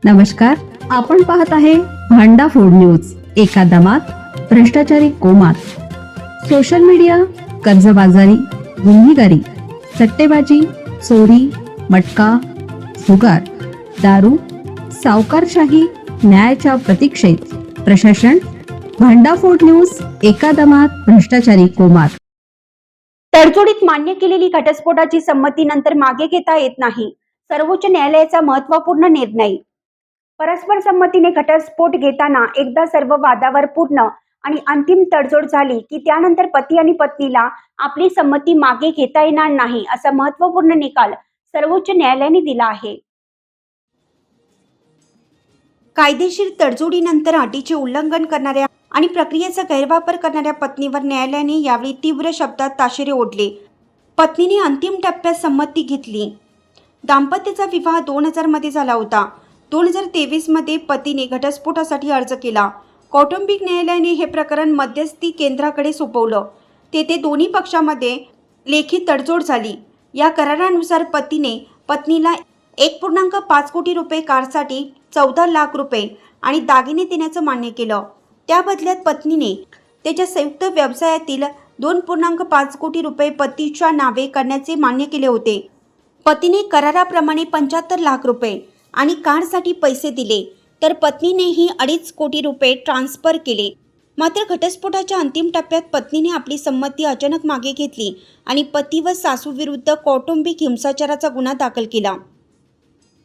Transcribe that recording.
नमस्कार, आपण पाहत आहे भांडा फोड न्यूज. एका दमात भ्रष्टाचारी कोमात. सोशल मीडिया, कर्जबाजारी, गुन्हेगारी, सट्टेबाजी, चोरी, मटका, जुगार, दारू, सावकारशाही, न्यायाच्या प्रतीक्षेत प्रशासन. भांडाफोड न्यूज. एका दमात भ्रष्टाचारी कोमात. तडजोडीत मान्य केलेली घटस्फोटाची संमती नंतर मागे घेता येत नाही. सर्वोच्च न्यायालयाचा महत्त्वपूर्ण निर्णय. परस्पर संमतीने घटस्फोट घेताना एकदा सर्व वादावर पूर्ण आणि अंतिम तडजोड झाली की त्यानंतर पती आणि पत्नीला आपली संमती मागे घेता येणार नाही, असा महत्त्वपूर्ण निकाल सर्वोच्च न्यायालयाने दिला आहे. कायदेशीर तडजोडीनंतर अटीचे उल्लंघन करणाऱ्या आणि प्रक्रियेचा गैरवापर करणाऱ्या पत्नीवर न्यायालयाने यावेळी तीव्र शब्दात ताशेरे ओढले. पत्नीने अंतिम टप्प्यात संमती घेतली. दाम्पत्याचा विवाह 2000 मध्ये झाला होता. 2023 मध्ये पतीने घटस्फोटासाठी अर्ज केला. कौटुंबिक न्यायालयाने हे प्रकरण मध्यस्थी केंद्राकडे सोपवलं. तेथे दोन्ही पक्षांमध्ये लेखी तडजोड झाली. या करारानुसार पतीने पत्नीला 1.5 कोटी रुपये कारसाठी 14 लाख रुपये आणि दागिने देण्याचं मान्य केलं. त्या बदल्यात पत्नीने त्याच्या संयुक्त व्यवसायातील 2.5 कोटी रुपये पतीच्या नावे करण्याचे मान्य केले होते. पतीने कराराप्रमाणे 75 लाख रुपये आणि कारसाठी पैसे दिले, तर पत्नीनेही 2.5 कोटी रुपये ट्रान्सफर केले. मात्र घटस्फोटाच्या अंतिम टप्प्यात पत्नीने आपली संमती अचानक मागे घेतली आणि पती व सासूविरुद्ध कौटुंबिक हिंसाचाराचा गुन्हा दाखल केला.